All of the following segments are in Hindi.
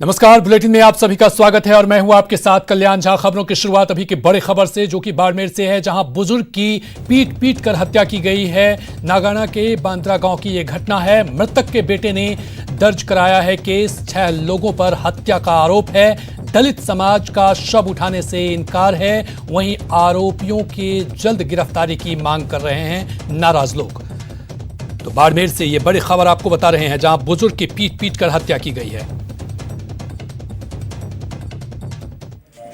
नमस्कार, बुलेटिन में आप सभी का स्वागत है और मैं हूं आपके साथ कल्याण झा। खबरों की शुरुआत अभी की बड़ी खबर से, जो कि बाड़मेर से है, जहां बुजुर्ग की पीट कर हत्या की गई है। नागाना के बांद्रा गांव की यह घटना है। मृतक के बेटे ने दर्ज कराया है केस। 6 लोगों पर हत्या का आरोप है। दलित समाज का शव उठाने से इनकार है। वहीं आरोपियों की जल्द गिरफ्तारी की मांग कर रहे हैं नाराज लोग। तो बाड़मेर से ये बड़ी खबर आपको बता रहे हैं, जहां बुजुर्ग की पीट कर हत्या की गई है।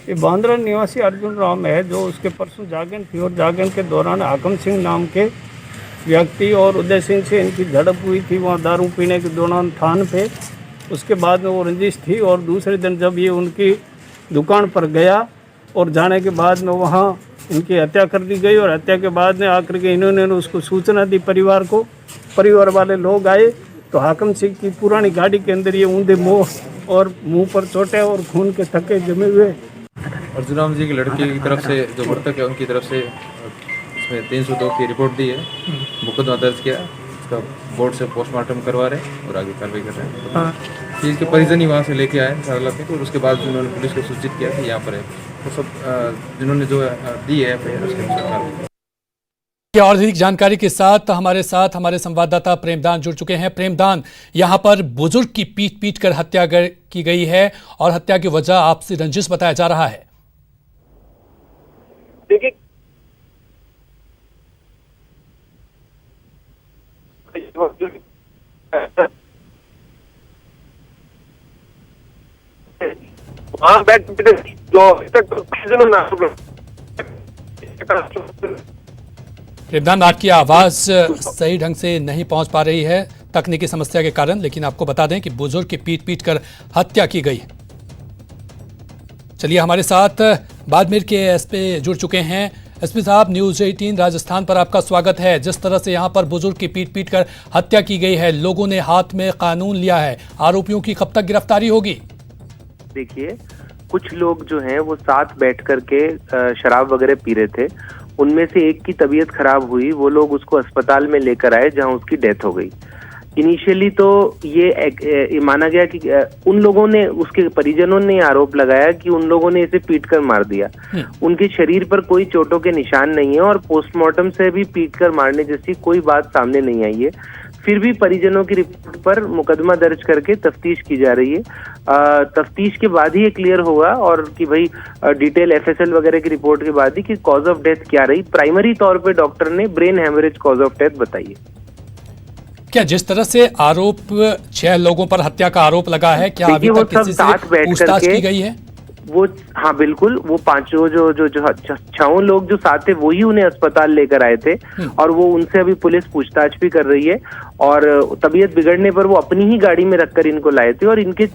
ये बांद्रा निवासी अर्जुन राम है, जो उसके परसों जागरण थी और जागरण के दौरान हाकम सिंह नाम के व्यक्ति और उदय सिंह से इनकी झड़प हुई थी वहाँ दारू पीने के दौरान थान पे। उसके बाद में वो रंजिश थी और दूसरे दिन जब ये उनकी दुकान पर गया और जाने के बाद में वहाँ इनकी हत्या कर दी गई और हत्या के बाद में आकर के इन्होंने उसको सूचना दी परिवार को। परिवार वाले लोग आए तो हाकम सिंह की पुरानी गाड़ी के अंदर ये ऊंधे मुँह और मुँह पर चोटें और खून के थक्के जमे हुए। अर्जुन राम जी की लड़की की तरफ से जो मृतक है उनकी तरफ से इसमें 302 की रिपोर्ट दी है, मुकदमा दर्ज किया। इसका बोर्ड से पोस्टमार्टम करवा रहे हैं और आगे कार्रवाई कर रहे हैं। इसके परिजन ही वहाँ से लेके आए सारा के, तो उसके बाद उन्होंने पुलिस को सूचित किया कि यहाँ पर है, तो सब जिन्होंने जो दी है उसके अनुसार। और अधिक जानकारी के साथ हमारे संवाददाता प्रेमदान जुड़ चुके हैं। प्रेमदान, यहां पर बुजुर्ग की पीट कर हत्या की गई है और हत्या की वजह आपसी रंजिश बताया जा रहा है। देखिए, वहाँ बैठ जो प्रेमदान, आपकी आवाज सही ढंग से नहीं पहुंच पा रही है तकनीकी समस्या के कारण, लेकिन आपको बता दें कि बुजुर्ग की पीट कर हत्या की गई। चलिए, हमारे साथ बाड़मेर के एसपी जुड़ चुके हैं। एसपी साहब, न्यूज़ 18 राजस्थान पर आपका स्वागत है। जिस तरह से यहां पर बुजुर्ग की पीट कर हत्या की गई है, लोगों ने हाथ में कानून लिया है, आरोपियों की कब तक गिरफ्तारी होगी? देखिए, कुछ लोग जो हैं वो साथ बैठ करके शराब वगैरह पी रहे थे। उनमें से एक की तबीयत खराब हुई, वो लोग उसको अस्पताल में लेकर आए जहां उसकी डेथ हो गई। इनिशियली तो ये माना गया कि उन लोगों ने, उसके परिजनों ने आरोप लगाया कि उन लोगों ने इसे पीट कर मार दिया। उनके शरीर पर कोई चोटों के निशान नहीं है और पोस्टमार्टम से भी पीट कर मारने जैसी कोई बात सामने नहीं आई है। फिर भी परिजनों की रिपोर्ट पर मुकदमा दर्ज करके तफ्तीश की जा रही है। तफ्तीश के बाद ही ये क्लियर होगा और कि भाई डिटेल एफएसएल वगैरह की रिपोर्ट के बाद ही कि कॉज ऑफ डेथ क्या रही। प्राइमरी तौर पे डॉक्टर ने brain haemorrhage cause of death बताई है। क्या जिस तरह से आरोप 6 लोगों पर हत्या का आरोप लगा है, क्या अभी तक किसी से पूछताछ की गई है? वो हाँ बिल्कुल, वो पांचों जो 6 लोग जो साथ थे वही उन्हें अस्पताल लेकर आए थे और वो उनसे अभी पुलिस पूछताछ भी कर रही है। और तबीयत बिगड़ने पर वो अपनी ही गाड़ी में रखकर इनको लाए थे और इनके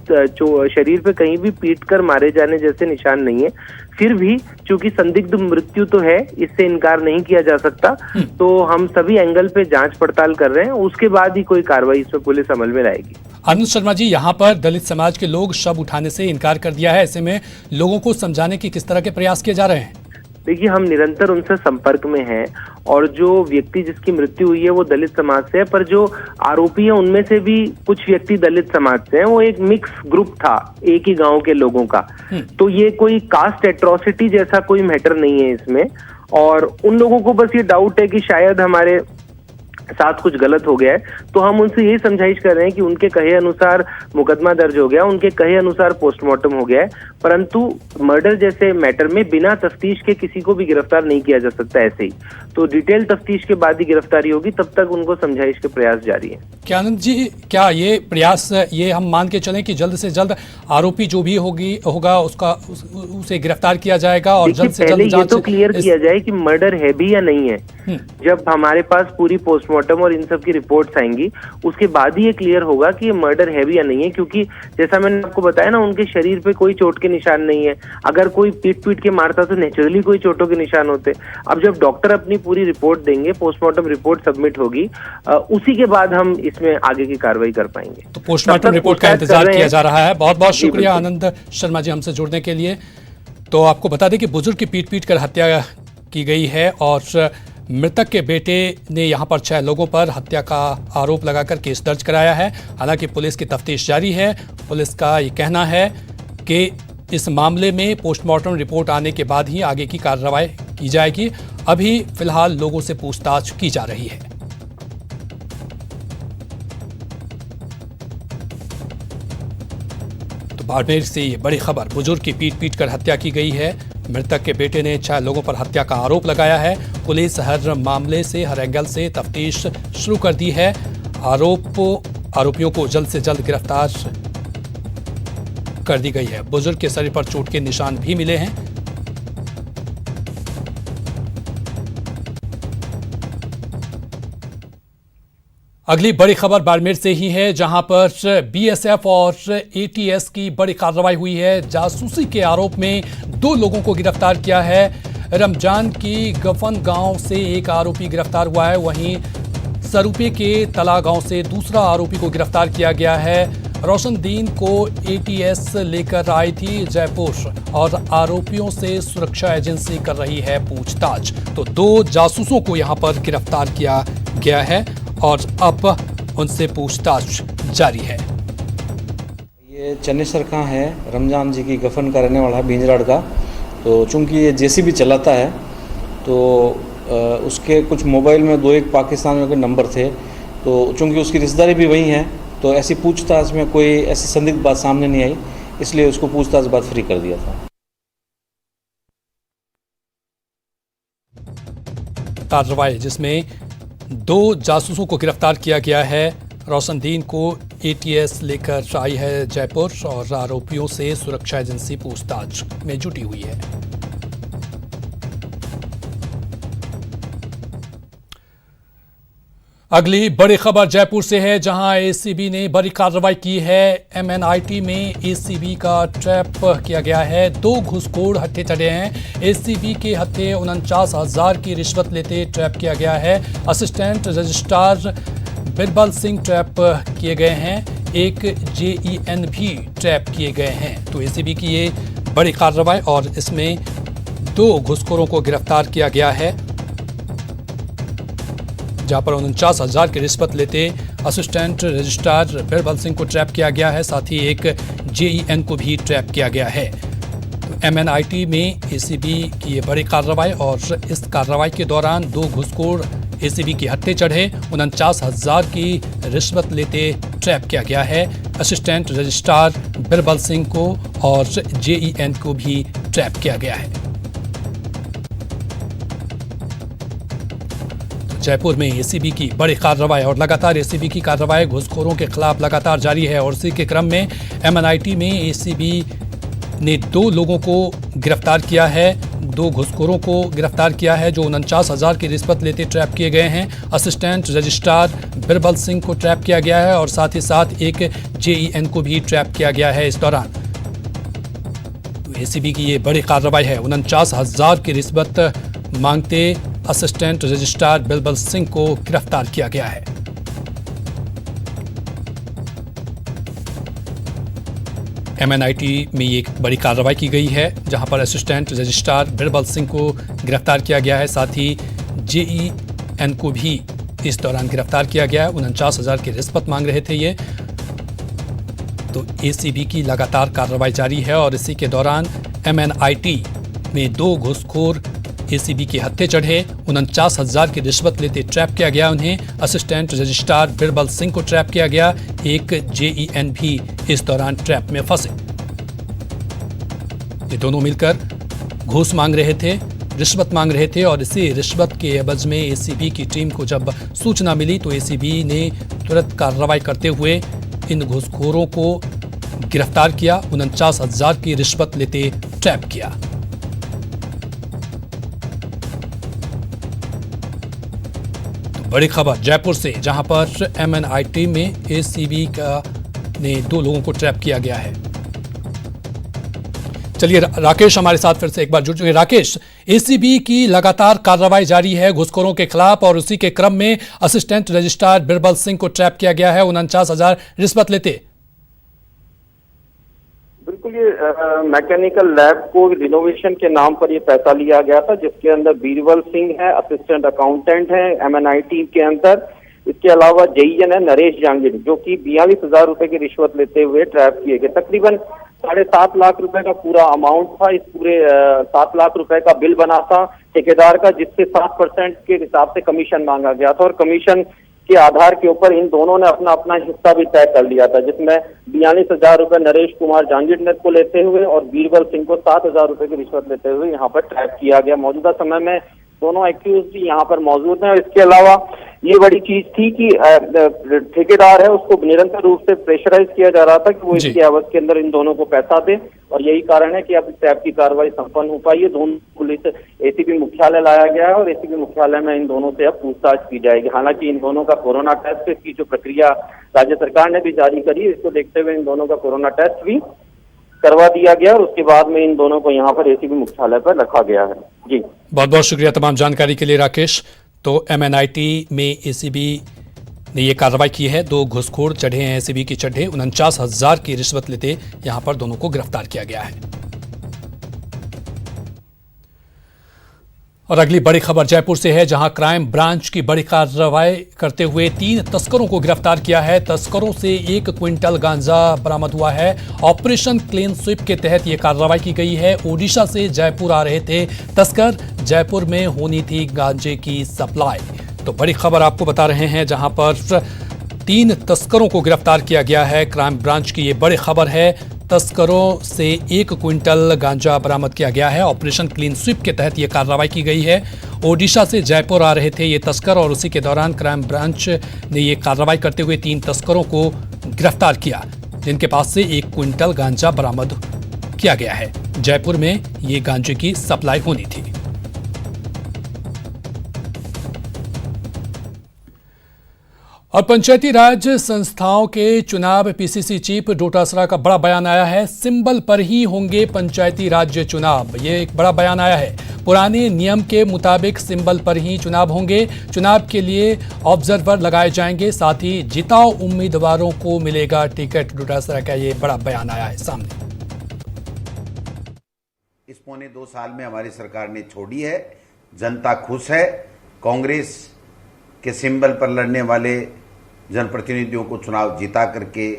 शरीर पे कहीं भी पीट कर मारे जाने जैसे निशान नहीं है। फिर भी चूंकि संदिग्ध मृत्यु तो है, इससे इनकार नहीं किया जा सकता, तो हम सभी एंगल पे जांच पड़ताल कर रहे हैं। उसके बाद ही कोई कार्रवाई इसमें पुलिस अमल में लाएगी। आनंद शर्मा जी, यहाँ पर दलित समाज के लोग शव उठाने से इनकार कर दिया है। ऐसे में लोगों को समझाने की किस तरह के प्रयास किए जा रहे हैं? देखिए, हम निरंतर उनसे संपर्क में हैं और जो व्यक्ति जिसकी मृत्यु हुई है वो दलित समाज से है, पर जो आरोपी है उनमें से भी कुछ व्यक्ति दलित समाज से हैं। वो एक मिक्स ग्रुप था एक ही गांव के लोगों का, तो ये कोई कास्ट एट्रोसिटी जैसा कोई मैटर नहीं है इसमें। और उन लोगों को बस ये डाउट है कि शायद हमारे साथ कुछ गलत हो गया है, तो हम उनसे यही समझाइश कर रहे हैं कि उनके कहे अनुसार मुकदमा दर्ज हो गया, उनके कहे अनुसार पोस्टमार्टम हो गया है, परंतु मर्डर जैसे मैटर में बिना तफ्तीश के किसी को भी गिरफ्तार नहीं किया जा सकता ऐसे ही। तो डिटेल तफ्तीश के बाद ही गिरफ्तारी होगी, तब तक उनको समझाइश के प्रयास जारी है। क्या आनंद जी, क्या ये प्रयास, ये हम मान के चलें कि जल्द से जल्द आरोपी जो भी होगा उसे गिरफ्तार किया जाएगा और जल्द से जल्द ये तो क्लियर किया जाए कि मर्डर है भी या नहीं है। जब हमारे पास पूरी पोस्टमार्टम और इन सब की रिपोर्ट्स आएंगी, उसके बाद ही ये क्लियर होगा कि ये मर्डर है भी या नहीं है। क्योंकि जैसा मैंने आपको बताया ना, उनके शरीर पे कोई चोट के निशान नहीं है। अगर कोई पीट के मारता तो नेचुरली कोई चोटों के निशान होते। अब जब डॉक्टर अपनी पूरी रिपोर्ट देंगे, पोस्टमार्टम रिपोर्ट सबमिट होगी, उसी के बाद हम इसमें आगे की कार्रवाई कर पाएंगे। तो पोस्टमार्टम रिपोर्ट का इंतजार किया जा रहा है। बहुत बहुत शुक्रिया आनंद शर्मा जी हमसे जुड़ने के लिए। तो आपको बता दें कि बुजुर्ग की पीट कर हत्या की गई है और मृतक के बेटे ने यहां पर 6 लोगों पर हत्या का आरोप लगाकर केस दर्ज कराया है। हालांकि पुलिस की तफ्तीश जारी है। पुलिस का ये कहना है कि इस मामले में पोस्टमार्टम रिपोर्ट आने के बाद ही आगे की कार्रवाई की जाएगी। अभी फिलहाल लोगों से पूछताछ की जा रही है। तो बाड़मेर से ये बड़ी खबर, बुजुर्ग की पीट कर हत्या की गई है। मृतक के बेटे ने 6 लोगों पर हत्या का आरोप लगाया है। पुलिस हर मामले से, हर एंगल से तफ्तीश शुरू कर दी है। आरोपियों को जल्द से जल्द गिरफ्तार कर दी गई है। बुजुर्ग के शरीर पर चोट के निशान भी मिले हैं। अगली बड़ी खबर बाड़मेर से ही है, जहां पर बीएसएफ और एटीएस की बड़ी कार्रवाई हुई है। जासूसी के आरोप में 2 लोगों को गिरफ्तार किया है। रमजान की गफन गांव से एक आरोपी गिरफ्तार हुआ है, वहीं सरूपे के तला गांव से दूसरा आरोपी को गिरफ्तार किया गया है। रोशनदीन को एटीएस लेकर आई थी जयपुर और आरोपियों से सुरक्षा एजेंसी कर रही है पूछताछ। तो 2 जासूसों को यहां पर गिरफ्तार किया गया है और अब उनसे पूछताछ जारी है। ये चन्नेसर का है, रमजान जी की गफन का रहने वाला है, भिंजराड़ का। तो चूंकि ये जेसीबी चलाता है तो उसके कुछ मोबाइल में 2-1 पाकिस्तान के नंबर थे। तो चूंकि उसकी रिश्तेदारी भी वही है, तो ऐसी पूछताछ में कोई ऐसी संदिग्ध बात सामने नहीं आई, इसलिए उसको पूछताछ बाद फ्री कर दिया था। कार्रवाई जिसमें 2 जासूसों को गिरफ्तार किया गया है। रोशनदीन को एटीएस लेकर आई है जयपुर और आरोपियों से सुरक्षा एजेंसी पूछताछ में जुटी हुई है। अगली बड़ी खबर जयपुर से है, जहां एसीबी ने बड़ी कार्रवाई की है। एमएनआईटी में एसीबी का ट्रैप किया गया है। 2 घुसखोर हत्थे चढ़े हैं। एसीबी के हत्थे 49,000 की रिश्वत लेते ट्रैप किया गया है। Assistant registrar Birbal Singh trap किए गए हैं। एक जेईएन भी ट्रैप किए गए हैं। तो एसीबी की ये बड़ी कार्रवाई और इसमें 2 घुसखोरों को गिरफ्तार किया गया है, जहां पर 49,000 की रिश्वत लेते असिस्टेंट रजिस्ट्रार बिरबल सिंह को ट्रैप किया गया है। साथ ही एक जेईएन को भी ट्रैप किया गया है। तो एमएनआईटी में एसीबी की ये बड़ी कार्रवाई और इस कार्रवाई के दौरान 2 घुसखोर एसीबी के हत्थे चढ़े। 49,000 की रिश्वत लेते ट्रैप किया गया है। असिस्टेंट रजिस्ट्रार बिरबल सिंह को और जेईएन को भी ट्रैप किया गया है। जयपुर में एसीबी की बड़ी कार्रवाई और लगातार एसीबी की कार्रवाई घुसखोरों के खिलाफ लगातार जारी है और इसी के क्रम में एमएनआईटी में एसीबी ने 2 लोगों को गिरफ्तार किया है। 2 घुसखोरों को गिरफ्तार किया है जो 49,000 की रिश्वत लेते ट्रैप किए गए हैं। असिस्टेंट रजिस्ट्रार बिरबल सिंह को ट्रैप किया गया है और साथ ही साथ एक जेईएन को भी ट्रैप किया गया है। इस दौरान तो एसीबी की ये बड़ी कार्रवाई है। 49,000 की रिश्वत मांगते असिस्टेंट रजिस्ट्रार बिरबल सिंह को गिरफ्तार किया गया है। एमएनआईटी में एक बड़ी कार्रवाई की गई है, जहां पर असिस्टेंट रजिस्ट्रार बिरबल सिंह को गिरफ्तार किया गया है। साथ ही जेईएन को भी इस दौरान गिरफ्तार किया गया है। 49,000 की रिश्वत मांग रहे थे ये। तो एसीबी की लगातार कार्रवाई जारी है और इसी के दौरान एमएनआईटी में 2 घुसखोर एसीबी के हत्थे चढ़े। 49,000 की रिश्वत लेते ट्रैप किया गया उन्हें। असिस्टेंट रजिस्ट्रार बिरबल सिंह को ट्रैप किया गया। एक जेईएन भी इस दौरान ट्रैप में फंसे। ये दोनों मिलकर घूस मांग रहे थे, रिश्वत मांग रहे थे और इसी रिश्वत के एवज में एसीबी की टीम को जब सूचना मिली तो एसीबी ने तुरंत कार्रवाई करते हुए इन घूसखोरों को गिरफ्तार किया। 49,000 की रिश्वत लेते ट्रैप किया। बड़ी खबर जयपुर से, जहां पर एमएनआईटी में एसीबी ने 2 लोगों को ट्रैप किया गया है। चलिए राकेश हमारे साथ फिर से एक बार जुड़ चुके हैं। राकेश, एसीबी की लगातार कार्रवाई जारी है घुसखोरों के खिलाफ और उसी के क्रम में असिस्टेंट रजिस्ट्रार बिरबल सिंह को ट्रैप किया गया है 49,000 रिश्वत लेते। बिल्कुल, ये मैकेनिकल लैब को रिनोवेशन के नाम पर ये पैसा लिया गया था, जिसके अंदर बीरबल सिंह है, असिस्टेंट अकाउंटेंट है एमएनआईटी के अंदर, इसके अलावा जेईएन है नरेश जांगिड़, जो कि 42,000 रुपए की रिश्वत लेते हुए ट्रैप किए गए। तकरीबन 7.5 लाख रुपए का पूरा अमाउंट था। इस पूरे 7 लाख रुपए का बिल बना था ठेकेदार का, जिससे 7% के हिसाब से कमीशन मांगा गया था और कमीशन के आधार के ऊपर इन दोनों ने अपना अपना हिस्सा भी तय कर लिया था, जिसमें 42,000 रुपए नरेश कुमार जांगिड़ को लेते हुए और बीरबल सिंह को 7,000 रुपए की रिश्वत लेते हुए यहाँ पर ट्रैप किया गया। मौजूदा समय में दोनों एक्यूज भी यहाँ पर मौजूद हैं। इसके अलावा ये बड़ी चीज थी कि ठेकेदार है उसको निरंतर रूप से प्रेशराइज किया जा रहा था कि वो इसके एवज के अंदर इन दोनों को पैसा दे, और यही कारण है कि अब ट्रैप की कार्रवाई संपन्न हो पाई है। दोनों पुलिस एसीपी मुख्यालय लाया गया है और एसीपी मुख्यालय में इन दोनों से अब पूछताछ की जाएगी। हालांकि इन दोनों का कोरोना टेस्ट की जो प्रक्रिया राज्य सरकार ने भी जारी करी, इसको देखते हुए इन दोनों का कोरोना टेस्ट भी करवा दिया गया और उसके बाद में इन दोनों को यहाँ पर एसीपी मुख्यालय पर रखा गया है। जी बहुत बहुत शुक्रिया तमाम जानकारी के लिए राकेश। तो MNIT में एसीबी ने ये कार्रवाई की है। 2 घूसखोर चढ़े हैं एसीबी की चढ़े, 49,000 की रिश्वत लेते यहां पर दोनों को गिरफ्तार किया गया है। और अगली बड़ी खबर जयपुर से है, जहां क्राइम ब्रांच की बड़ी कार्रवाई करते हुए 3 तस्करों को गिरफ्तार किया है। तस्करों से 1 क्विंटल गांजा बरामद हुआ है। ऑपरेशन क्लीन स्वीप के तहत यह कार्रवाई की गई है। ओडिशा से जयपुर आ रहे थे तस्कर, जयपुर में होनी थी गांजे की सप्लाई। तो बड़ी खबर आपको बता रहे हैं, जहां पर 3 तस्करों को गिरफ्तार किया गया है। क्राइम ब्रांच की ये बड़ी खबर है। तस्करों से 1 क्विंटल गांजा बरामद किया गया है। ऑपरेशन क्लीन स्वीप के तहत यह कार्रवाई की गई है। ओडिशा से जयपुर आ रहे थे ये तस्कर और उसी के दौरान क्राइम ब्रांच ने ये कार्रवाई करते हुए 3 तस्करों को गिरफ्तार किया, जिनके पास से 1 क्विंटल गांजा बरामद किया गया है। जयपुर में ये गांजे की सप्लाई होनी थी। और पंचायती राज संस्थाओं के चुनाव, पीसीसी चीफ डोटासरा का बड़ा बयान आया है। सिंबल पर ही होंगे पंचायती राज चुनाव, ये एक बड़ा बयान आया है। पुराने नियम के मुताबिक सिंबल पर ही चुनाव होंगे। चुनाव के लिए ऑब्जर्वर लगाए जाएंगे, साथ ही जिताऊ उम्मीदवारों को मिलेगा टिकट। डोटासरा का ये बड़ा बयान आया है सामने। इस पौने 2 साल में हमारी सरकार ने छोड़ी है, जनता खुश है। कांग्रेस के सिंबल पर लड़ने वाले जनप्रतिनिधियों को चुनाव जिता करके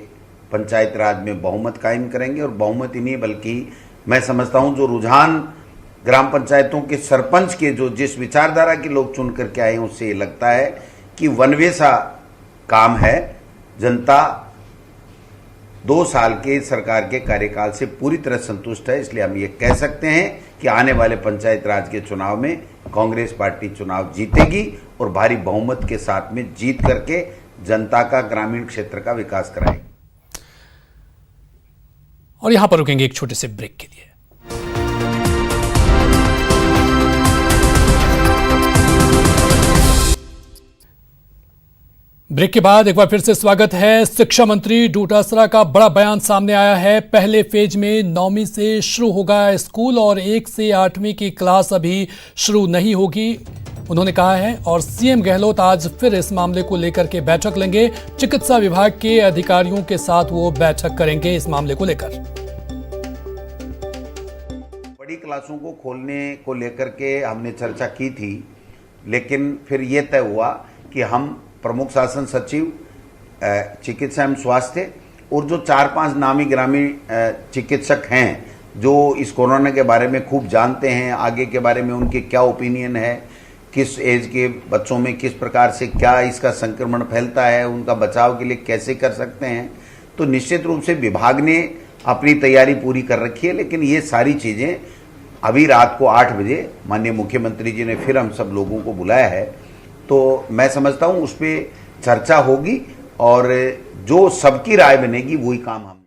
पंचायत राज में बहुमत कायम करेंगे। और बहुमत ही नहीं, बल्कि मैं समझता हूं जो रुझान ग्राम पंचायतों के सरपंच के जो जिस विचारधारा के लोग चुन करके आए हैं, उससे ये लगता है कि वनवे सा काम है। जनता 2 साल के सरकार के कार्यकाल से पूरी तरह संतुष्ट है। इसलिए हम ये कह सकते हैं कि आने वाले पंचायत राज के चुनाव में कांग्रेस पार्टी चुनाव जीतेगी और भारी बहुमत के साथ में जीत करके जनता का, ग्रामीण क्षेत्र का विकास कराएगी। और यहां पर रुकेंगे एक छोटे से ब्रेक के लिए। ब्रेक के बाद एक बार फिर से स्वागत है। शिक्षा मंत्री डोटासरा का बड़ा बयान सामने आया है। पहले फेज में 9वीं से शुरू होगा स्कूल और 1 से 8वीं की क्लास अभी शुरू नहीं होगी, उन्होंने कहा है। और सीएम गहलोत आज फिर इस मामले को लेकर के बैठक लेंगे। चिकित्सा विभाग के अधिकारियों के साथ वो बैठक करेंगे इस मामले को लेकर। बड़ी क्लासों को खोलने को लेकर के हमने चर्चा की थी, लेकिन फिर ये तय हुआ कि हम प्रमुख शासन सचिव चिकित्सा एवं स्वास्थ्य और जो 4-5 नामी ग्रामीण चिकित्सक हैं जो इस कोरोना के बारे में खूब जानते हैं, आगे के बारे में उनके क्या ओपिनियन है, किस एज के बच्चों में किस प्रकार से क्या इसका संक्रमण फैलता है, उनका बचाव के लिए कैसे कर सकते हैं, तो निश्चित रूप से विभाग ने अपनी तैयारी पूरी कर रखी है। लेकिन ये सारी चीज़ें अभी रात को 8 बजे माननीय मुख्यमंत्री जी ने फिर हम सब लोगों को बुलाया है, तो मैं समझता हूँ उस पर चर्चा होगी और जो सबकी राय बनेगी वही काम हम